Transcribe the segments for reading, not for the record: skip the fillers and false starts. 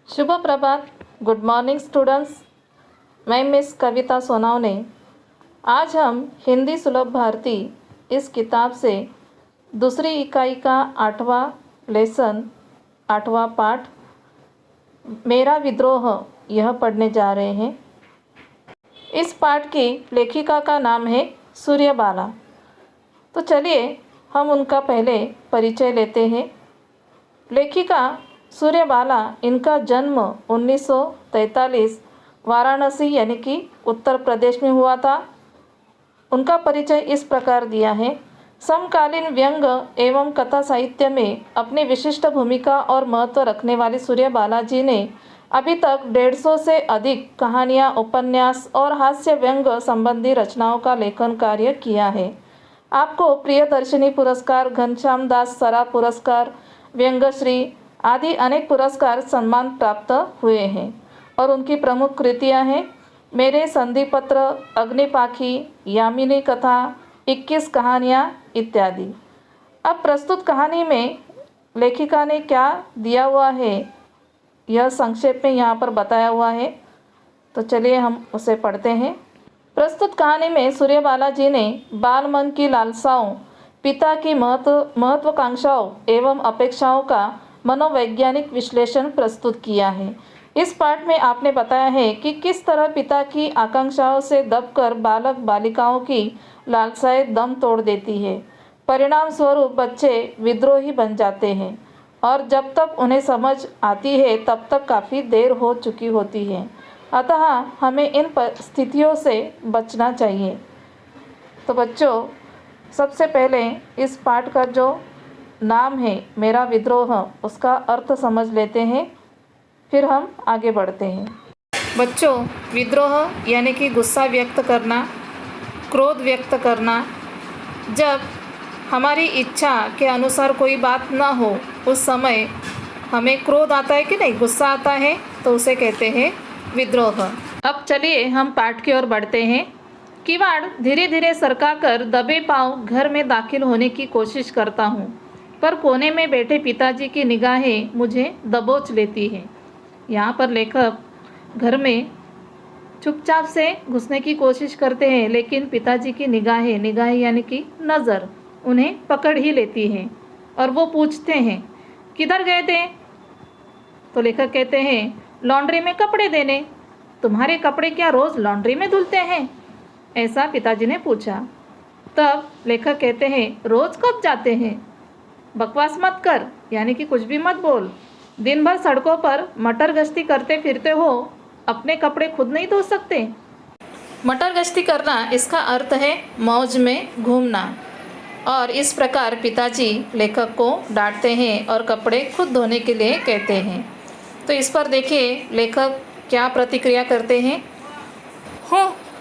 शुभ प्रभात। Good morning students. मैं miss Kavita Sonawane. आज हम हिंदी सुलभ भारती इस किताब से दूसरी इकाई का 8वां लेसन 8वां पाठ मेरा विद्रोह यह पढ़ने जा रहे हैं। इस पाठ की लेखिका का नाम है सूर्यबाला। तो चलिए हम उनका पहले परिचय लेते हैं। लेखिका सूर्यबाला, इनका जन्म 1943 वाराणसी यानी कि उत्तर प्रदेश में हुआ था। उनका परिचय इस प्रकार दिया है। समकालीन व्यंग एवं कथा साहित्य में अपनी विशिष्ट भूमिका और महत्व रखने वाली सूर्यबाला जी ने अभी तक 150 से अधिक कहानियाँ, उपन्यास और हास्य व्यंग संबंधी रचनाओं का लेखन कार्य किया है। आपको प्रियदर्शिनी पुरस्कार, घनश्याम दास सराफ पुरस्कार, व्यंगश्री आदि अनेक पुरस्कार सम्मान प्राप्त हुए हैं और उनकी प्रमुख कृतियां हैं मेरे संधिपत्र, अग्निपाखी, यामिनी कथा, 21 कहानियाँ इत्यादि। अब प्रस्तुत कहानी में लेखिका ने क्या दिया हुआ है यह संक्षेप में यहाँ पर बताया हुआ है। तो चलिए हम उसे पढ़ते हैं। प्रस्तुत कहानी में सूर्यबाला जी ने बाल मन की लालसाओं, पिता की महत्वाकांक्षाओं एवं अपेक्षाओं का मनोवैज्ञानिक विश्लेषण प्रस्तुत किया है। इस पाठ में आपने बताया है कि किस तरह पिता की आकांक्षाओं से दबकर बालक बालिकाओं की लालसाएं दम तोड़ देती है। परिणाम स्वरूप बच्चे विद्रोही बन जाते हैं और जब तक उन्हें समझ आती है तब तक काफ़ी देर हो चुकी होती है। अतः हमें इन परिस्थितियों से बचना चाहिए। तो बच्चों, सबसे पहले इस पाठ का जो नाम है मेरा विद्रोह, उसका अर्थ समझ लेते हैं, फिर हम आगे बढ़ते हैं। बच्चों, विद्रोह यानी कि गुस्सा व्यक्त करना, क्रोध व्यक्त करना। जब हमारी इच्छा के अनुसार कोई बात ना हो उस समय हमें क्रोध आता है कि नहीं, गुस्सा आता है, तो उसे कहते हैं विद्रोह। अब चलिए हम पाठ की ओर बढ़ते हैं। किवाड़ धीरे धीरे सरकाकर दबे पांव घर में दाखिल होने की कोशिश करता हूँ, पर कोने में बैठे पिताजी की निगाहें मुझे दबोच लेती हैं। यहाँ पर लेखक घर में चुपचाप से घुसने की कोशिश करते हैं, लेकिन पिताजी की निगाहें यानी कि नज़र उन्हें पकड़ ही लेती हैं और वो पूछते हैं किधर गए थे। तो लेखक कहते हैं लॉन्ड्री में कपड़े देने। तुम्हारे कपड़े क्या रोज़ लॉन्ड्री में धुलते हैं, ऐसा पिताजी ने पूछा। तब लेखक कहते हैं रोज़ कब जाते हैं, बकवास मत कर, यानी कि कुछ भी मत बोल। दिन भर सड़कों पर मटर गश्ती करते फिरते हो, अपने कपड़े खुद नहीं धो सकते। मटर गश्ती करना इसका अर्थ है मौज में घूमना। और इस प्रकार पिताजी लेखक को डांटते हैं और कपड़े खुद धोने के लिए कहते हैं। तो इस पर देखिए लेखक क्या प्रतिक्रिया करते हैं।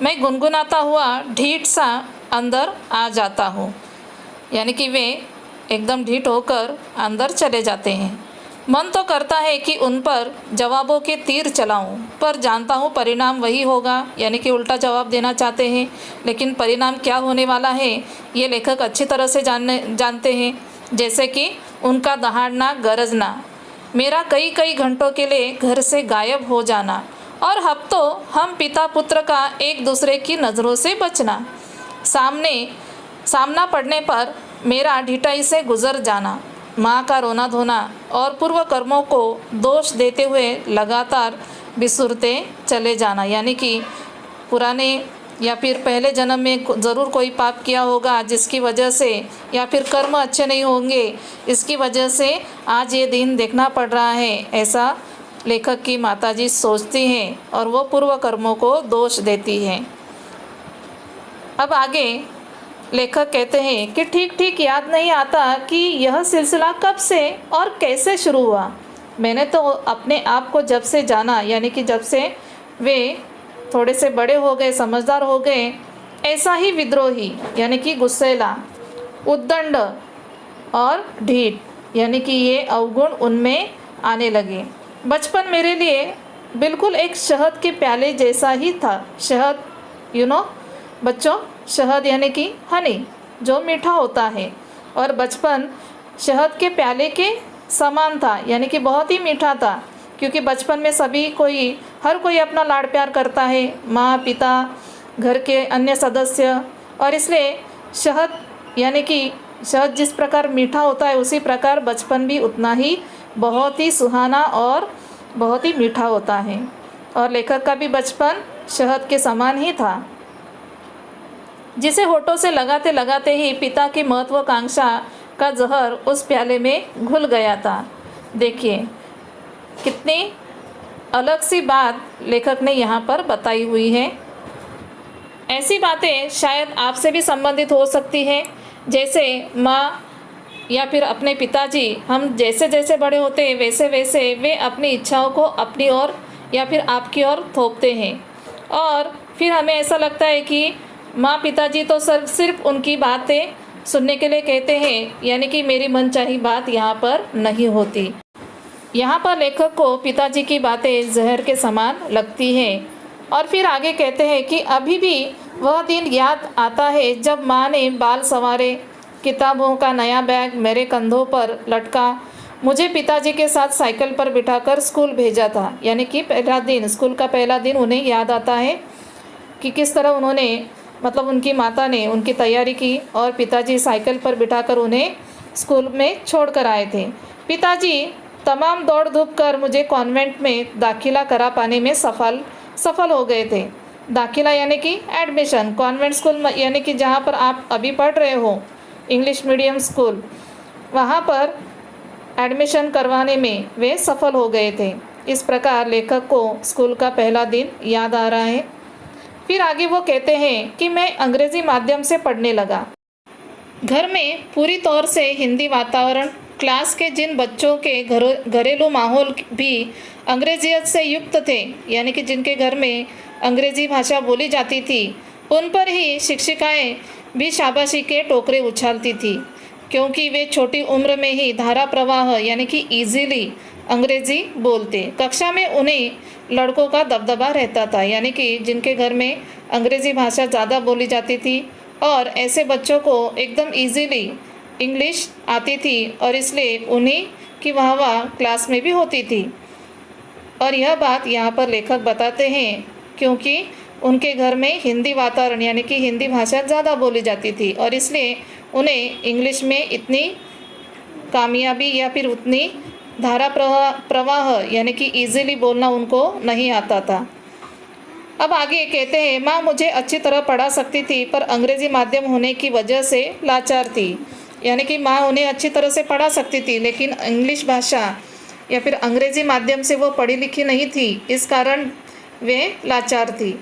मैं गुनगुनाता हुआ ढीठ सा अंदर आ जाता हूँ, यानी कि वे एकदम ढीठ होकर अंदर चले जाते हैं। मन तो करता है कि उन पर जवाबों के तीर चलाऊं, पर जानता हूँ परिणाम वही होगा, यानी कि उल्टा जवाब देना चाहते हैं, लेकिन परिणाम क्या होने वाला है ये लेखक अच्छी तरह से जानते हैं। जैसे कि उनका दहाड़ना, गरजना, मेरा कई घंटों के लिए घर से गायब हो जाना और हफ्तों हम पिता पुत्र का एक दूसरे की नज़रों से बचना, सामना पड़ने पर मेरा ढिठाई से गुजर जाना, माँ का रोना धोना और पूर्व कर्मों को दोष देते हुए लगातार बिसुरते चले जाना, यानी कि पुराने या फिर पहले जन्म में ज़रूर कोई पाप किया होगा जिसकी वजह से, या फिर कर्म अच्छे नहीं होंगे इसकी वजह से आज ये दिन देखना पड़ रहा है, ऐसा लेखक की माताजी सोचती हैं और वो पूर्व कर्मों को दोष देती हैं। अब आगे लेखक कहते हैं कि ठीक याद नहीं आता कि यह सिलसिला कब से और कैसे शुरू हुआ। मैंने तो अपने आप को जब से जाना, यानी कि जब से वे थोड़े से बड़े हो गए, समझदार हो गए, ऐसा ही विद्रोही यानी कि गुस्सेला, उद्दंड और ढीठ, यानी कि ये अवगुण उनमें आने लगे। बचपन मेरे लिए बिल्कुल एक शहद के प्याले जैसा ही था। शहद, बच्चों, शहद यानी कि हनी, जो मीठा होता है, और बचपन शहद के प्याले के समान था, यानी कि बहुत ही मीठा था। क्योंकि बचपन में हर कोई अपना लाड़ प्यार करता है, माँ, पिता, घर के अन्य सदस्य। और इसलिए शहद यानी कि शहद जिस प्रकार मीठा होता है, उसी प्रकार बचपन भी उतना ही बहुत ही सुहाना और बहुत ही मीठा होता है। और लेखक का भी बचपन शहद के समान ही था, जिसे होठों से लगाते लगाते ही पिता की महत्वाकांक्षा का जहर उस प्याले में घुल गया था। देखिए कितनी अलग सी बात लेखक ने यहाँ पर बताई हुई है। ऐसी बातें शायद आपसे भी संबंधित हो सकती हैं, जैसे माँ या फिर अपने पिताजी। हम जैसे जैसे बड़े होते हैं वैसे वैसे वे अपनी इच्छाओं को अपनी ओर या फिर आपकी ओर थोपते हैं, और फिर हमें ऐसा लगता है कि माँ पिताजी तो सिर्फ उनकी बातें सुनने के लिए कहते हैं, यानी कि मेरी मनचाही बात यहाँ पर नहीं होती। यहाँ पर लेखक को पिताजी की बातें जहर के समान लगती हैं। और फिर आगे कहते हैं कि अभी भी वह दिन याद आता है जब माँ ने बाल संवारे, किताबों का नया बैग मेरे कंधों पर लटका, मुझे पिताजी के साथ साइकिल पर बिठाकर स्कूल भेजा था। यानी कि स्कूल का पहला दिन उन्हें याद आता है कि किस तरह उन्होंने उनकी माता ने उनकी तैयारी की और पिताजी साइकिल पर बिठाकर उन्हें स्कूल में छोड़ कर आए थे। पिताजी तमाम दौड़ धूप कर मुझे कॉन्वेंट में दाखिला करा पाने में सफल हो गए थे। दाखिला यानी कि एडमिशन, कॉन्वेंट स्कूल यानी कि जहाँ पर आप अभी पढ़ रहे हो, इंग्लिश मीडियम स्कूल, वहाँ पर एडमिशन करवाने में वे सफल हो गए थे। इस प्रकार लेखक को स्कूल का पहला दिन याद आ रहा है। फिर आगे वो कहते हैं कि मैं अंग्रेज़ी माध्यम से पढ़ने लगा। घर में पूरी तौर से हिंदी वातावरण, क्लास के जिन बच्चों के घरेलू माहौल भी अंग्रेजियत से युक्त थे, यानी कि जिनके घर में अंग्रेज़ी भाषा बोली जाती थी, उन पर ही शिक्षिकाएं भी शाबाशी के टोकरे उछालती थी, क्योंकि वे छोटी उम्र में ही धारा प्रवाह यानी कि ईजीली अंग्रेज़ी बोलते। कक्षा में उन्हें लड़कों का दबदबा रहता था, यानी कि जिनके घर में अंग्रेज़ी भाषा ज़्यादा बोली जाती थी और ऐसे बच्चों को एकदम ईजीली इंग्लिश आती थी, और इसलिए उन्हीं की वाहवाह क्लास में भी होती थी। और यह बात यहाँ पर लेखक बताते हैं क्योंकि उनके घर में हिंदी वातावरण यानी कि हिंदी भाषा ज़्यादा बोली जाती थी, और इसलिए उन्हें इंग्लिश में इतनी कामयाबी या फिर उतनी धारा प्रवाह यानी कि ईजीली बोलना उनको नहीं आता था। अब आगे कहते हैं, माँ मुझे अच्छी तरह पढ़ा सकती थी पर अंग्रेज़ी माध्यम होने की वजह से लाचार थी। यानी कि माँ उन्हें अच्छी तरह से पढ़ा सकती थी, लेकिन इंग्लिश भाषा या फिर अंग्रेज़ी माध्यम से वो पढ़ी लिखी नहीं थी, इस कारण वे लाचार थी।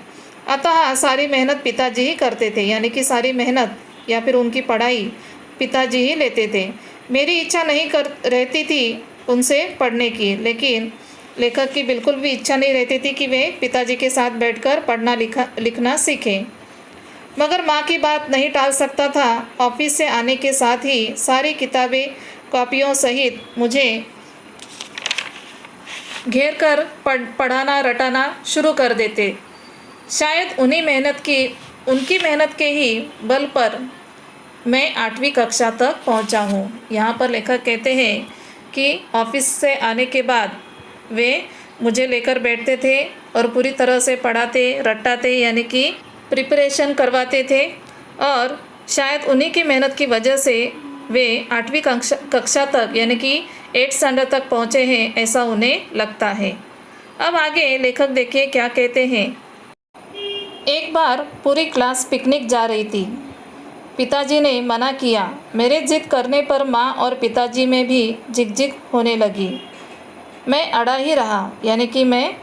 अतः सारी मेहनत पिताजी ही करते थे, यानी कि सारी मेहनत या फिर उनकी पढ़ाई पिताजी ही लेते थे। मेरी इच्छा नहीं रहती थी उनसे पढ़ने की, लेकिन लेखक की बिल्कुल भी इच्छा नहीं रहती थी कि वे पिताजी के साथ बैठकर पढ़ना लिखना सीखें। मगर माँ की बात नहीं टाल सकता था। ऑफिस से आने के साथ ही सारी किताबें कॉपियों सहित मुझे घेर कर पढ़ाना रटाना शुरू कर देते। शायद उनकी मेहनत के ही बल पर मैं 8वीं कक्षा तक पहुंचा हूं। यहाँ पर लेखक कहते हैं कि ऑफिस से आने के बाद वे मुझे लेकर बैठते थे और पूरी तरह से पढ़ाते रटाते, यानी कि प्रिपरेशन करवाते थे, और शायद उन्हीं की मेहनत की वजह से वे 8वीं कक्षा तक यानी कि 8th स्टैंडर्ड तक पहुँचे हैं, ऐसा उन्हें लगता है। अब आगे लेखक देखिए क्या कहते हैं। एक बार पूरी क्लास पिकनिक जा रही थी। पिताजी ने मना किया। मेरे जिद करने पर माँ और पिताजी में भी झिकझिक होने लगी। मैं अड़ा ही रहा, यानी कि मैं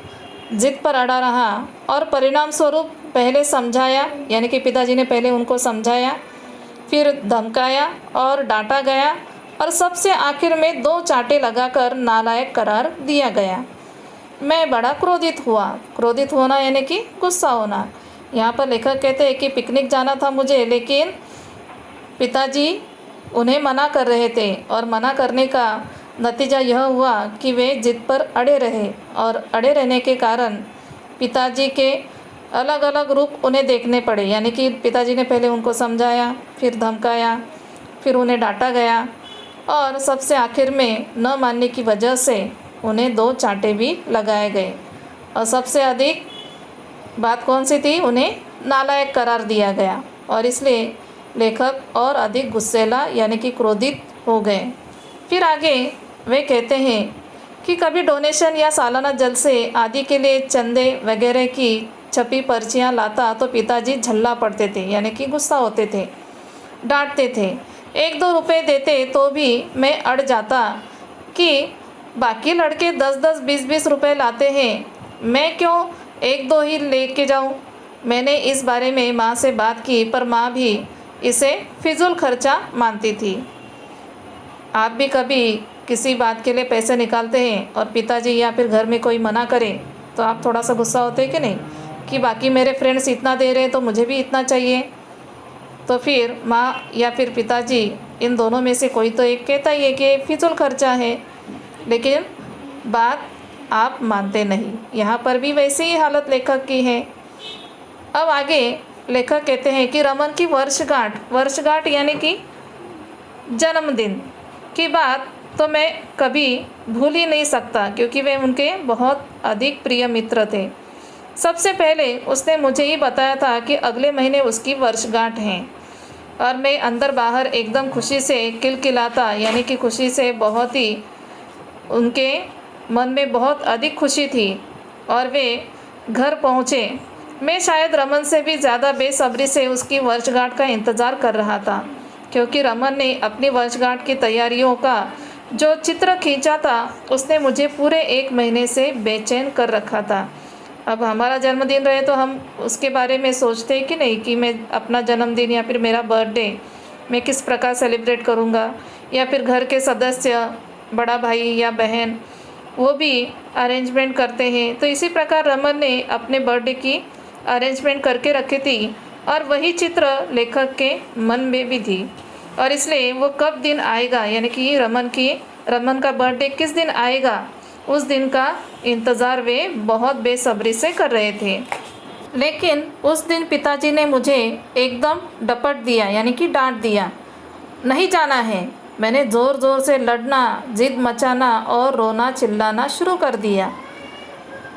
जिद पर अड़ा रहा, और परिणाम स्वरूप पहले समझाया, यानी कि पिताजी ने पहले उनको समझाया, फिर धमकाया और डांटा गया, और सबसे आखिर में 2 चांटे लगाकर नालायक करार दिया गया। मैं बड़ा क्रोधित हुआ। क्रोधित होना यानी कि गुस्सा होना। यहाँ पर लेखक कहते हैं कि पिकनिक जाना था मुझे, लेकिन पिताजी उन्हें मना कर रहे थे, और मना करने का नतीजा यह हुआ कि वे जिद पर अड़े रहे, और अड़े रहने के कारण पिताजी के अलग अलग रूप उन्हें देखने पड़े। यानी कि पिताजी ने पहले उनको समझाया, फिर धमकाया, फिर उन्हें डांटा गया, और सबसे आखिर में न मानने की वजह से उन्हें 2 चांटे भी लगाए गए और सबसे अधिक बात कौन सी थी, उन्हें नालायक करार दिया गया और इसलिए लेखक और अधिक गुस्सैला यानी कि क्रोधित हो गए। फिर आगे वे कहते हैं कि कभी डोनेशन या सालाना जलसे आदि के लिए चंदे वगैरह की छपी पर्चियाँ लाता तो पिताजी झल्ला पड़ते थे यानी कि गुस्सा होते थे, डांटते थे। 1-2 रुपये देते तो भी मैं अड़ जाता कि बाकी लड़के 10-10 20-20 रुपये लाते हैं, मैं क्यों 1-2 ही लेके जाऊं। मैंने इस बारे में माँ से बात की पर माँ भी इसे फिजूल खर्चा मानती थी। आप भी कभी किसी बात के लिए पैसे निकालते हैं और पिताजी या फिर घर में कोई मना करे तो आप थोड़ा सा गुस्सा होते हैं कि नहीं, कि बाकी मेरे फ्रेंड्स इतना दे रहे हैं तो मुझे भी इतना चाहिए। तो फिर माँ या फिर पिताजी इन दोनों में से कोई तो एक कहता ही है कि फिजूल खर्चा है, लेकिन बात आप मानते नहीं। यहाँ पर भी वैसी ही हालत लेखक की है। अब आगे लेखक कहते हैं कि रमन की वर्षगांठ यानी कि जन्मदिन की बात तो मैं कभी भूल ही नहीं सकता, क्योंकि वे उनके बहुत अधिक प्रिय मित्र थे। सबसे पहले उसने मुझे ही बताया था कि अगले महीने उसकी वर्षगांठ है और मैं अंदर बाहर एकदम खुशी से किलकिलाता, यानी कि खुशी से बहुत ही उनके मन में बहुत अधिक खुशी थी और वे घर पहुँचे। मैं शायद रमन से भी ज़्यादा बेसब्री से उसकी वर्षगांठ का इंतज़ार कर रहा था, क्योंकि रमन ने अपनी वर्षगांठ की तैयारियों का जो चित्र खींचा था उसने मुझे पूरे 1 महीने से बेचैन कर रखा था। अब हमारा जन्मदिन रहे तो हम उसके बारे में सोचते कि नहीं कि मैं अपना जन्मदिन या फिर मेरा बर्थडे मैं किस प्रकार सेलिब्रेट करूँगा, या फिर घर के सदस्य बड़ा भाई या बहन वो भी अरेंजमेंट करते हैं। तो इसी प्रकार रमन ने अपने बर्थडे की अरेंजमेंट करके रखी थी और वही चित्र लेखक के मन में भी थी और इसलिए वो कब दिन आएगा, यानी कि रमन का बर्थडे किस दिन आएगा, उस दिन का इंतज़ार वे बहुत बेसब्री से कर रहे थे। लेकिन उस दिन पिताजी ने मुझे एकदम डपट दिया, यानी कि डांट दिया, नहीं जाना है। मैंने ज़ोर ज़ोर से लड़ना, जिद मचाना और रोना चिल्लाना शुरू कर दिया।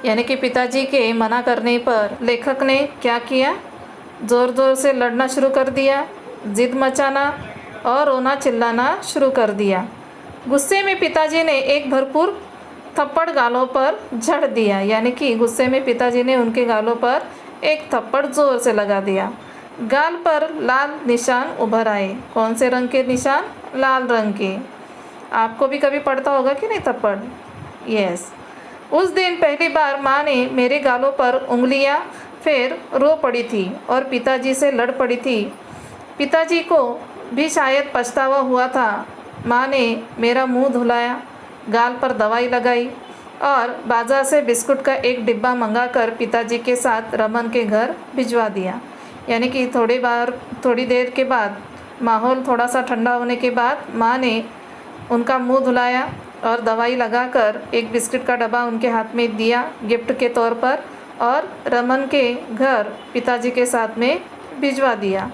यानी कि पिताजी के मना करने पर लेखक ने क्या किया, ज़ोर ज़ोर से लड़ना शुरू कर दिया, जिद मचाना और रोना चिल्लाना शुरू कर दिया। गुस्से में पिताजी ने एक भरपूर थप्पड़ गालों पर झड़ दिया, यानी कि गुस्से में पिताजी ने उनके गालों पर एक थप्पड़ ज़ोर से लगा दिया। गाल पर लाल निशान उभर आए। कौन से रंग के निशान? लाल रंग के। आपको भी कभी पड़ता होगा कि नहीं थप्पड़? यस। उस दिन पहली बार माँ ने मेरे गालों पर उंगलियाँ फेर रो पड़ी थी और पिताजी से लड़ पड़ी थी। पिताजी को भी शायद पछतावा हुआ था। माँ ने मेरा मुंह धुलाया, गाल पर दवाई लगाई और बाजार से बिस्कुट का एक डिब्बा मंगाकर पिताजी के साथ रमन के घर भिजवा दिया। यानी कि थोड़ी देर के बाद, माहौल थोड़ा सा ठंडा होने के बाद माँ ने उनका मुंह धुलाया और दवाई लगाकर एक बिस्किट का डब्बा उनके हाथ में दिया गिफ्ट के तौर पर और रमन के घर पिताजी के साथ में भिजवा दिया।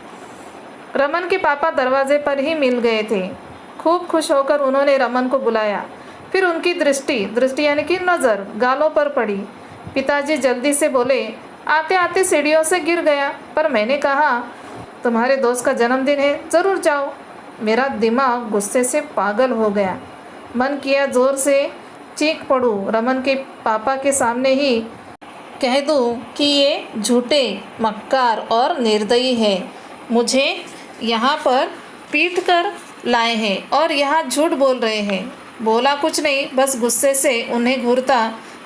रमन के पापा दरवाजे पर ही मिल गए थे। खूब खुश होकर उन्होंने रमन को बुलाया। फिर उनकी दृष्टि यानी कि नज़र गालों पर पड़ी। पिताजी जल्दी से बोले, आते आते सीढ़ियों से गिर गया, पर मैंने कहा तुम्हारे दोस्त का जन्मदिन है, ज़रूर जाओ। मेरा दिमाग गुस्से से पागल हो गया। मन किया ज़ोर से चीख पड़ूं, रमन के पापा के सामने ही कह दूं कि ये झूठे, मक्कार और निर्दयी है, मुझे यहाँ पर पीट कर लाए हैं और यहाँ झूठ बोल रहे हैं। बोला कुछ नहीं, बस गुस्से से उन्हें घूरता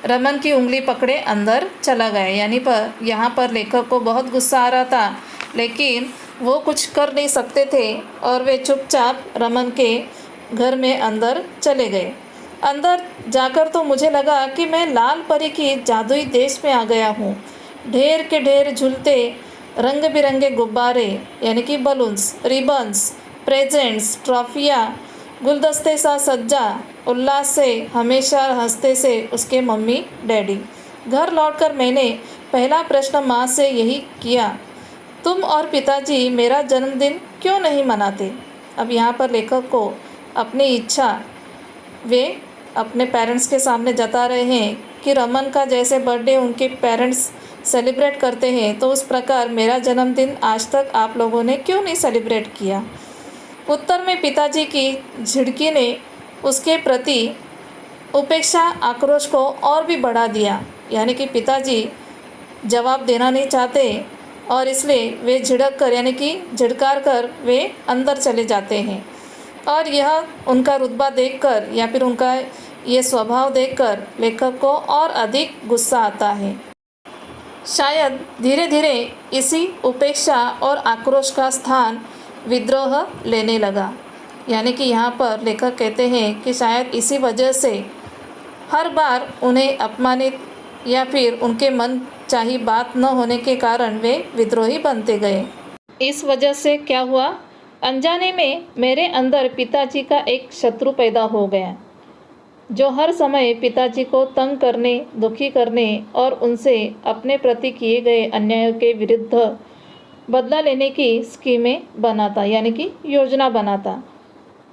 रमन की उंगली पकड़े अंदर चला गया। यहाँ पर लेखक को बहुत गुस्सा आ रहा था, लेकिन वो कुछ कर नहीं सकते थे और वे चुपचाप रमन के घर में अंदर चले गए। अंदर जाकर तो मुझे लगा कि मैं लाल परी की जादुई देश में आ गया हूँ। ढेर के ढेर झूलते रंग बिरंगे गुब्बारे यानी कि बलून्स, रिबन्स, प्रेजेंट्स, ट्रॉफियाँ, गुलदस्ते सा सज्जा, उल्लास से हमेशा हंसते से उसके मम्मी डैडी। घर लौटकर मैंने पहला प्रश्न माँ से यही किया, तुम और पिताजी मेरा जन्मदिन क्यों नहीं मनाते? अब यहाँ पर लेखक को अपनी इच्छा वे अपने पेरेंट्स के सामने जता रहे हैं कि रमन का जैसे बर्थडे उनके पेरेंट्स सेलिब्रेट करते हैं, तो उस प्रकार मेरा जन्मदिन आज तक आप लोगों ने क्यों नहीं सेलिब्रेट किया। उत्तर में पिताजी की झिड़की ने उसके प्रति उपेक्षा आक्रोश को और भी बढ़ा दिया। यानी कि पिताजी जवाब देना नहीं चाहते और इसलिए वे झिड़क कर यानी कि झिड़कार कर वे अंदर चले जाते हैं। और यह उनका रुतबा देखकर या फिर उनका ये स्वभाव देखकर लेखक को और अधिक गुस्सा आता है। शायद धीरे धीरे इसी उपेक्षा और आक्रोश का स्थान विद्रोह लेने लगा। यानी कि यहाँ पर लेखक कहते हैं कि शायद इसी वजह से हर बार उन्हें अपमानित या फिर उनके मन चाही बात न होने के कारण वे विद्रोही बनते गए। इस वजह से क्या हुआ, अनजाने में मेरे अंदर पिताजी का एक शत्रु पैदा हो गया, जो हर समय पिताजी को तंग करने, दुखी करने और उनसे अपने प्रति किए गए अन्यायों के विरुद्ध बदला लेने की स्कीमें बनाता, यानी कि योजना बनाता।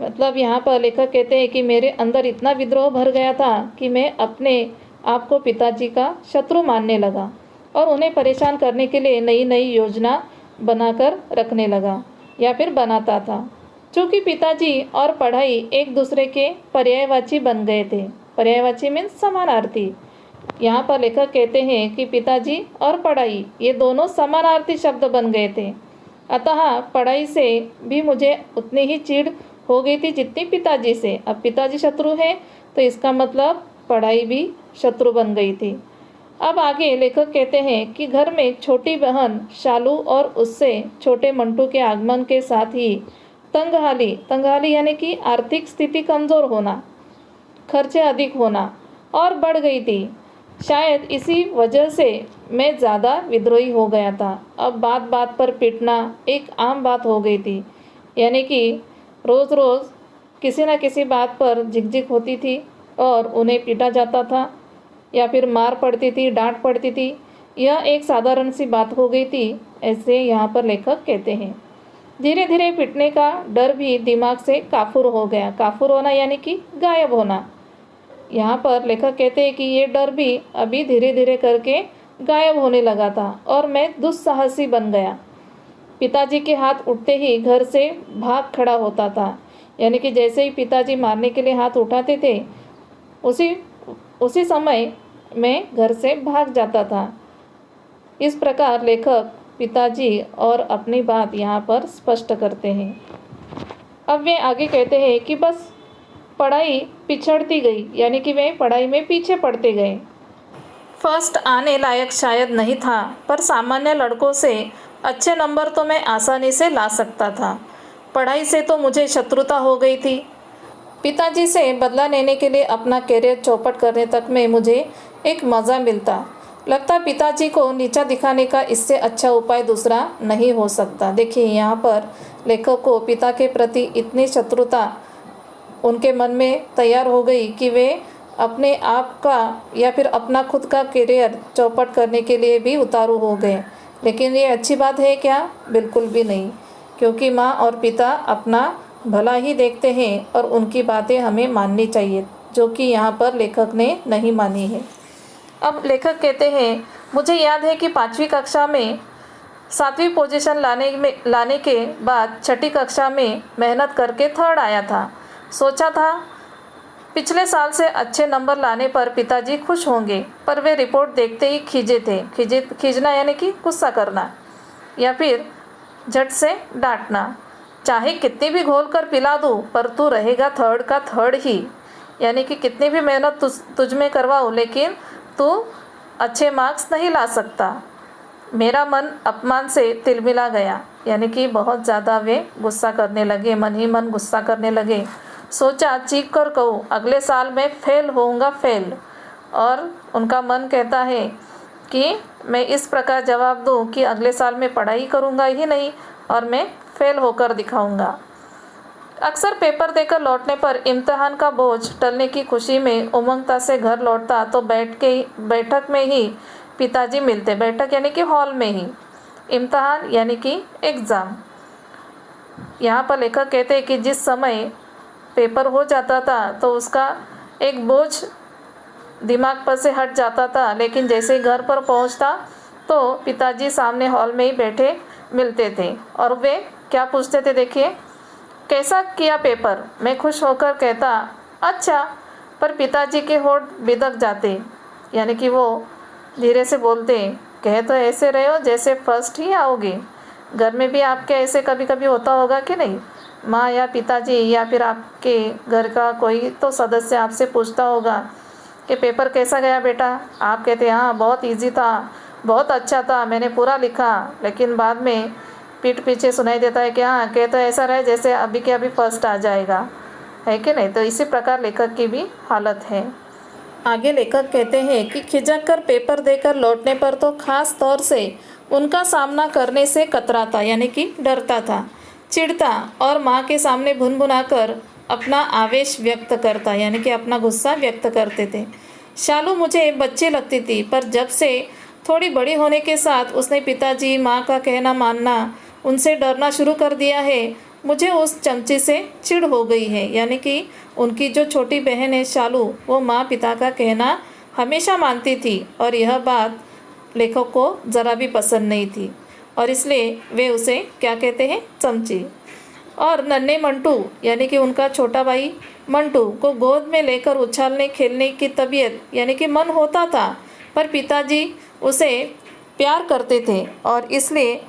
मतलब यहाँ पर लेखक कहते हैं कि मेरे अंदर इतना विद्रोह भर गया था कि मैं अपने आप को पिताजी का शत्रु मानने लगा और उन्हें परेशान करने के लिए नई नई योजना बनाकर रखने लगा या फिर बनाता था। चूँकि पिताजी और पढ़ाई एक दूसरे के पर्यायवाची बन गए थे। पर्यायवाची मीन्स समानार्थी। यहाँ पर लेखक कहते हैं कि पिताजी और पढ़ाई ये दोनों समानार्थी शब्द बन गए थे। अतः पढ़ाई से भी मुझे उतनी ही चिढ़ हो गई थी जितनी पिताजी से। अब पिताजी शत्रु है तो इसका मतलब पढ़ाई भी शत्रु बन गई थी। अब आगे लेखक कहते हैं कि घर में छोटी बहन शालू और उससे छोटे मंटू के आगमन के साथ ही तंगहाली यानी कि आर्थिक स्थिति कमज़ोर होना, खर्चे अधिक होना और बढ़ गई थी। शायद इसी वजह से मैं ज़्यादा विद्रोही हो गया था। अब बात बात पर पिटना एक आम बात हो गई थी। यानी कि रोज़ रोज़ किसी न किसी बात पर झिकझिक होती थी और उन्हें पीटा जाता था या फिर मार पड़ती थी, डांट पड़ती थी। यह एक साधारण सी बात हो गई थी, ऐसे यहाँ पर लेखक कहते हैं। धीरे धीरे पिटने का डर भी दिमाग से काफूर हो गया। काफूर होना यानी कि गायब होना। यहाँ पर लेखक कहते हैं कि ये डर भी अभी धीरे धीरे करके गायब होने लगा था और मैं दुस्साहसी बन गया। पिताजी के हाथ उठते ही घर से भाग खड़ा होता था। यानी कि जैसे ही पिताजी मारने के लिए हाथ उठाते थे उसी समय मैं घर से भाग जाता था। इस प्रकार लेखक पिताजी और अपनी बात यहाँ पर स्पष्ट करते हैं। अब वे आगे कहते हैं कि बस पढ़ाई पिछड़ती गई, यानी कि वे पढ़ाई में पीछे पड़ते गए। फर्स्ट आने लायक शायद नहीं था, पर सामान्य लड़कों से अच्छे नंबर तो मैं आसानी से ला सकता था। पढ़ाई से तो मुझे शत्रुता हो गई थी। पिताजी से बदला लेने के लिए अपना करियर चौपट करने तक में मुझे एक मज़ा मिलता। लगता पिताजी को नीचा दिखाने का इससे अच्छा उपाय दूसरा नहीं हो सकता। देखिए यहाँ पर लेखक को पिता के प्रति इतनी शत्रुता उनके मन में तैयार हो गई कि वे अपने आप का या फिर अपना खुद का करियर चौपट करने के लिए भी उतारू हो गए। लेकिन ये अच्छी बात है क्या? बिल्कुल भी नहीं, क्योंकि माँ और पिता अपना भला ही देखते हैं और उनकी बातें हमें माननी चाहिए, जो कि यहाँ पर लेखक ने नहीं मानी है। अब लेखक कहते हैं, मुझे याद है कि 5वीं कक्षा में 7वीं पोजीशन लाने के बाद 6ठी कक्षा में मेहनत करके 3rd आया था। सोचा था पिछले साल से अच्छे नंबर लाने पर पिताजी खुश होंगे, पर वे रिपोर्ट देखते ही खींचे थे। खींचना यानी कि गुस्सा करना या फिर झट से डांटना। चाहे कितनी भी घोल कर पिला दूँ, पर तू रहेगा 3rd का 3rd ही। यानी कि कितनी भी मेहनत तुझ में करवाऊँ, लेकिन तू अच्छे मार्क्स नहीं ला सकता। मेरा मन अपमान से तिलमिला गया। यानी कि बहुत ज़्यादा वे गुस्सा करने लगे, मन ही मन गुस्सा करने लगे। सोचा चीख कर कहूँ, अगले साल मैं फेल होऊंगा, फेल। और उनका मन कहता है कि मैं इस प्रकार जवाब दूँ कि अगले साल मैं पढ़ाई करूँगा ही नहीं और मैं फेल होकर दिखाऊँगा। अक्सर पेपर देकर लौटने पर इम्तिहान का बोझ टलने की खुशी में उमंगता से घर लौटता तो बैठक में ही पिताजी मिलते। बैठक यानी कि हॉल में ही। इम्तिहान यानी कि एग्ज़ाम। यहाँ पर लेखक कहते हैं कि जिस समय पेपर हो जाता था तो उसका एक बोझ दिमाग पर से हट जाता था। लेकिन जैसे ही घर पर पहुंचता तो पिताजी सामने हॉल में ही बैठे मिलते थे और वे क्या पूछते थे, देखिए, कैसा किया पेपर। मैं खुश होकर कहता अच्छा, पर पिताजी के होठ बिदक जाते, यानी कि वो धीरे से बोलते, कह तो ऐसे रहे हो जैसे फर्स्ट ही आओगे। घर में भी आपके ऐसे कभी कभी होता होगा कि नहीं? माँ या पिताजी या फिर आपके घर का कोई तो सदस्य आपसे पूछता होगा कि पेपर कैसा गया बेटा। आप कहते हाँ बहुत इजी था, बहुत अच्छा था, मैंने पूरा लिखा। लेकिन बाद में पीठ पीछे सुनाई देता है कि हाँ, कह तो ऐसा रहे जैसे अभी के अभी फर्स्ट आ जाएगा, है कि नहीं? तो इसी प्रकार लेखक की भी हालत है। आगे लेखक कहते हैं कि खिजक कर पेपर देकर लौटने पर तो खास तौर से उनका सामना करने से कतराता, यानी कि डरता था, चिढ़ता और माँ के सामने भुनभुनाकर अपना आवेश व्यक्त करता, यानी कि अपना गुस्सा व्यक्त करते थे। शालू मुझे बच्ची लगती थी, पर जब से थोड़ी बड़ी होने के साथ उसने पिताजी माँ का कहना मानना, उनसे डरना शुरू कर दिया है, मुझे उस चमची से चिढ़ हो गई है। यानी कि उनकी जो छोटी बहन है शालू, वो माँ पिता का कहना हमेशा मानती थी और यह बात लेखक को ज़रा भी पसंद नहीं थी और इसलिए वे उसे क्या कहते हैं, चमची। और नन्हे मंटू यानी कि उनका छोटा भाई मंटू को गोद में लेकर उछालने खेलने की तबीयत यानी कि मन होता था, पर पिताजी उसे प्यार करते थे और इसलिए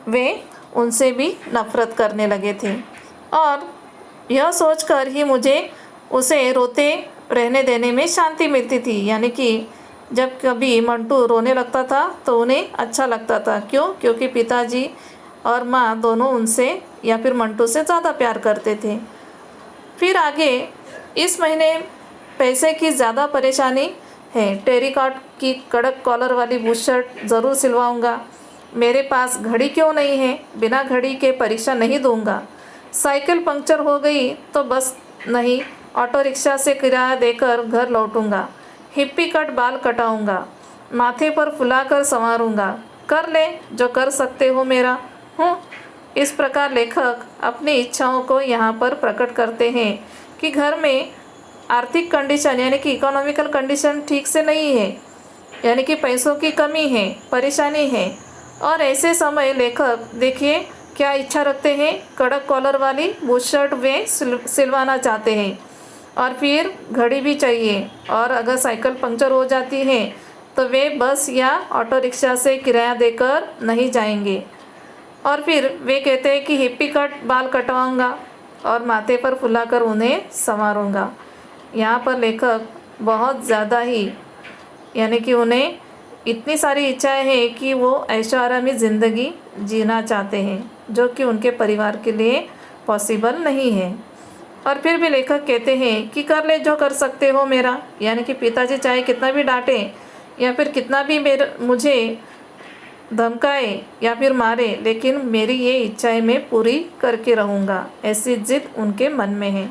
वे उनसे भी नफरत करने लगे थे। और यह सोचकर ही मुझे उसे रोते रहने देने में शांति मिलती थी। यानी कि जब कभी मंटू रोने लगता था तो उन्हें अच्छा लगता था। क्यों? क्योंकि पिताजी और माँ दोनों उनसे या फिर मंटू से ज़्यादा प्यार करते थे। फिर आगे, इस महीने पैसे की ज़्यादा परेशानी है। टेरिकॉट की कड़क कॉलर वाली बुशर्ट ज़रूर सिलवाऊंगा। मेरे पास घड़ी क्यों नहीं है, बिना घड़ी के परीक्षा नहीं दूंगा। साइकिल पंक्चर हो गई तो बस नहीं, ऑटो रिक्शा से किराया देकर घर लौटूंगा। हिप्पी कट बाल कटाऊंगा, माथे पर फुलाकर संवारूंगा। कर ले जो कर सकते हो मेरा हूँ। इस प्रकार लेखक अपनी इच्छाओं को यहाँ पर प्रकट करते हैं कि घर में आर्थिक कंडीशन यानी कि इकोनॉमिकल कंडीशन ठीक से नहीं है, यानी कि पैसों की कमी है, परेशानी है। और ऐसे समय लेखक देखिए क्या इच्छा रखते हैं, कड़क कॉलर वाली बुशर्ट वे सिलवाना चाहते हैं और फिर घड़ी भी चाहिए। और अगर साइकिल पंक्चर हो जाती है तो वे बस या ऑटो रिक्शा से किराया देकर नहीं जाएंगे। और फिर वे कहते हैं कि हिप्पी कट बाल कटवाऊंगा और माथे पर फुलाकर उन्हें संवारूंगा। यहाँ पर लेखक बहुत ज़्यादा ही यानी कि उन्हें इतनी सारी इच्छाएं हैं कि वो ऐशोआरामी ज़िंदगी जीना चाहते हैं, जो कि उनके परिवार के लिए पॉसिबल नहीं है। और फिर भी लेखक कहते हैं कि कर ले जो कर सकते हो मेरा, यानी कि पिताजी चाहे कितना भी डांटे या फिर कितना भी मुझे धमकाए या फिर मारे, लेकिन मेरी ये इच्छाएं मैं पूरी करके रहूँगा, ऐसी जिद उनके मन में है।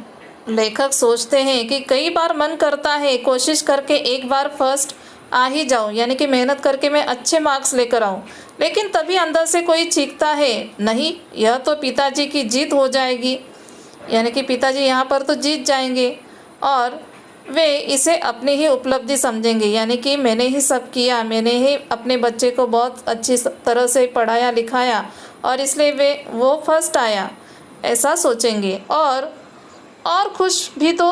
लेखक सोचते हैं कि कई बार मन करता है कोशिश करके एक बार फर्स्ट आ ही जाऊं, यानी कि मेहनत करके मैं अच्छे मार्क्स लेकर आऊं, लेकिन तभी अंदर से कोई चीखता है नहीं, यह तो पिताजी की जीत हो जाएगी, यानी कि पिताजी यहाँ पर तो जीत जाएंगे और वे इसे अपनी ही उपलब्धि समझेंगे, यानी कि मैंने ही सब किया, मैंने ही अपने बच्चे को बहुत अच्छी तरह से पढ़ाया लिखाया और इसलिए वो फर्स्ट आया, ऐसा सोचेंगे। और खुश भी तो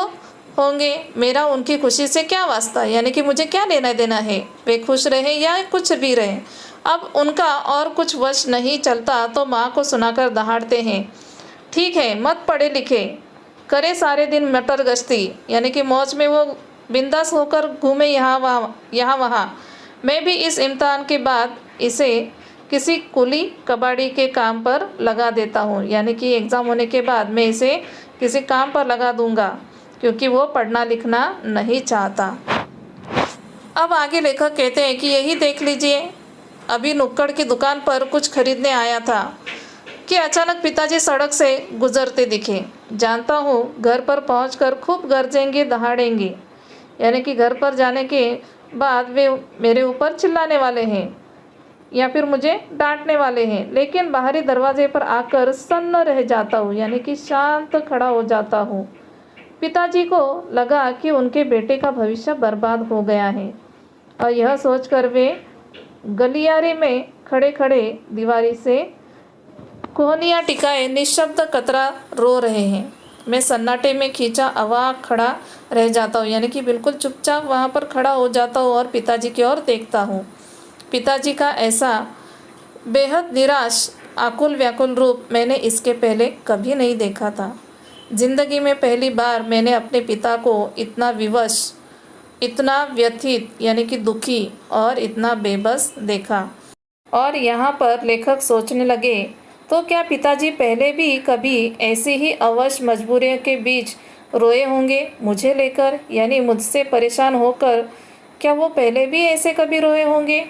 होंगे। मेरा उनकी खुशी से क्या वास्ता, यानी कि मुझे क्या लेना देना है, वे खुश रहे या कुछ भी रहे। अब उनका और कुछ वश नहीं चलता तो माँ को सुनाकर दहाड़ते हैं, ठीक है मत पढ़े लिखे, करे सारे दिन मटर गश्ती, यानी कि मौज में वो बिंदास होकर घूमे यहाँ वहाँ। मैं भी इस इम्तिहान के बाद इसे किसी कुली कबाड़ी के काम पर लगा देता हूँ, यानी कि एग्ज़ाम होने के बाद मैं इसे किसी काम पर लगा दूँगा, क्योंकि वो पढ़ना लिखना नहीं चाहता। अब आगे लेखक कहते हैं कि यही देख लीजिए, अभी नुक्कड़ की दुकान पर कुछ खरीदने आया था कि अचानक पिताजी सड़क से गुजरते दिखे। जानता हूँ घर पर पहुंचकर खूब गरजेंगे दहाड़ेंगे, यानी कि घर पर जाने के बाद वे मेरे ऊपर चिल्लाने वाले हैं या फिर मुझे डांटने वाले हैं, लेकिन बाहरी दरवाजे पर आकर सन्न रह जाता हूँ, यानी कि शांत खड़ा हो जाता हूँ। पिताजी को लगा कि उनके बेटे का भविष्य बर्बाद हो गया है और यह सोचकर वे गलियारे में खड़े खड़े दीवारी से कोहनियाँ टिकाए निशब्द कतरा रो रहे हैं। मैं सन्नाटे में खींचा अवाक खड़ा रह जाता हूँ, यानी कि बिल्कुल चुपचाप वहाँ पर खड़ा हो जाता हूँ और पिताजी की ओर देखता हूँ। पिताजी का ऐसा बेहद निराश आकुल व्याकुल रूप मैंने इसके पहले कभी नहीं देखा था। जिंदगी में पहली बार मैंने अपने पिता को इतना विवश, इतना व्यथित यानी कि दुखी और इतना बेबस देखा। और यहाँ पर लेखक सोचने लगे, तो क्या पिताजी पहले भी कभी ऐसी ही अवश मजबूरियों के बीच रोए होंगे मुझे लेकर, यानी मुझसे परेशान होकर क्या वो पहले भी ऐसे कभी रोए होंगे।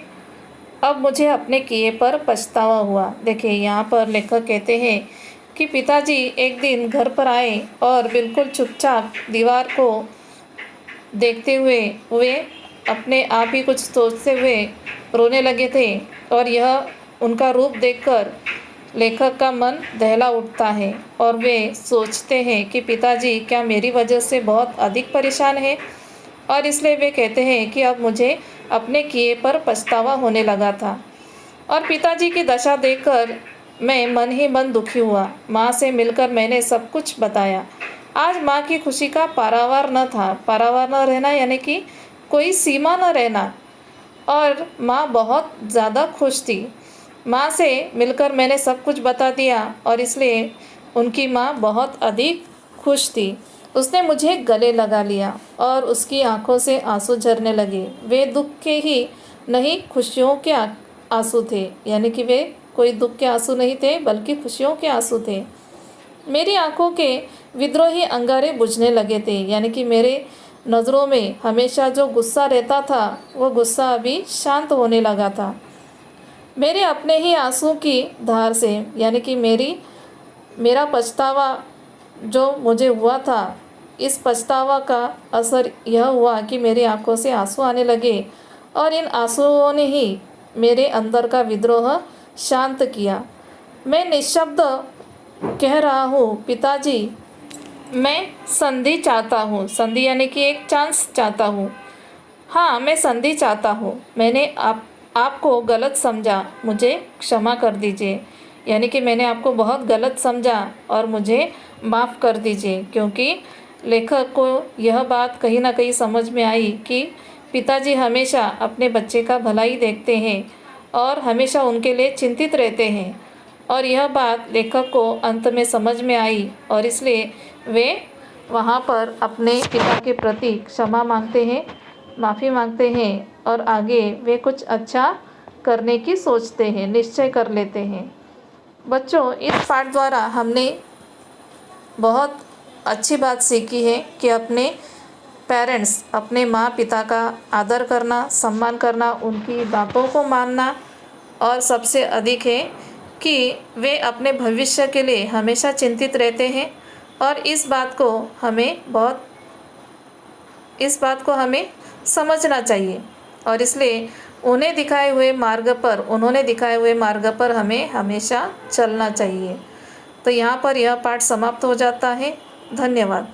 अब मुझे अपने किए पर पछतावा हुआ। देखिए यहाँ पर लेखक कहते हैं कि पिताजी एक दिन घर पर आए और बिल्कुल चुपचाप दीवार को देखते हुए वे अपने आप ही कुछ सोचते हुए रोने लगे थे और यह उनका रूप देखकर लेखक का मन दहला उठता है और वे सोचते हैं कि पिताजी क्या मेरी वजह से बहुत अधिक परेशान है, और इसलिए वे कहते हैं कि अब मुझे अपने किए पर पछतावा होने लगा था। और पिताजी की दशा देखकर मैं मन ही मन दुखी हुआ। माँ से मिलकर मैंने सब कुछ बताया। आज माँ की खुशी का पारावार न था। पारावार न रहना यानी कि कोई सीमा न रहना, और माँ बहुत ज़्यादा खुश थी। माँ से मिलकर मैंने सब कुछ बता दिया और इसलिए उनकी माँ बहुत अधिक खुश थी। उसने मुझे गले लगा लिया और उसकी आंखों से आंसू झरने लगे। वे दुख के ही नहीं, खुशियों के आंसू थे, यानी कि वे कोई दुख के आंसू नहीं थे बल्कि खुशियों के आंसू थे। मेरी आंखों के विद्रोही अंगारे बुझने लगे थे, यानी कि मेरे नज़रों में हमेशा जो गुस्सा रहता था वो गुस्सा अभी शांत होने लगा था। मेरे अपने ही आंसू की धार से, यानी कि मेरा पछतावा जो मुझे हुआ था, इस पछतावा का असर यह हुआ कि मेरी आंखों से आंसू आने लगे और इन आंसुओं ने ही मेरे अंदर का विद्रोह शांत किया। मैं निशब्द कह रहा हूँ, पिताजी मैं संधि चाहता हूँ। संधि यानी कि एक चांस चाहता हूँ। हाँ, मैं संधि चाहता हूँ। मैंने आपको गलत समझा, मुझे क्षमा कर दीजिए। यानी कि मैंने आपको बहुत गलत समझा और मुझे माफ़ कर दीजिए। क्योंकि लेखक को यह बात कहीं ना कहीं समझ में आई कि पिताजी हमेशा अपने बच्चे का भलाई देखते हैं और हमेशा उनके लिए चिंतित रहते हैं, और यह बात लेखक को अंत में समझ में आई और इसलिए वे वहाँ पर अपने पिता के प्रति क्षमा मांगते हैं, माफ़ी मांगते हैं और आगे वे कुछ अच्छा करने की सोचते हैं, निश्चय कर लेते हैं। बच्चों, इस पाठ द्वारा हमने बहुत अच्छी बात सीखी है कि अपने पेरेंट्स, अपने माँ पिता का आदर करना, सम्मान करना, उनकी बातों को मानना, और सबसे अधिक है कि वे अपने भविष्य के लिए हमेशा चिंतित रहते हैं। और इस बात को हमें समझना चाहिए और इसलिए उन्होंने दिखाए हुए मार्ग पर हमें हमेशा चलना चाहिए। तो यहाँ पर यह पाठ समाप्त हो जाता है। धन्यवाद।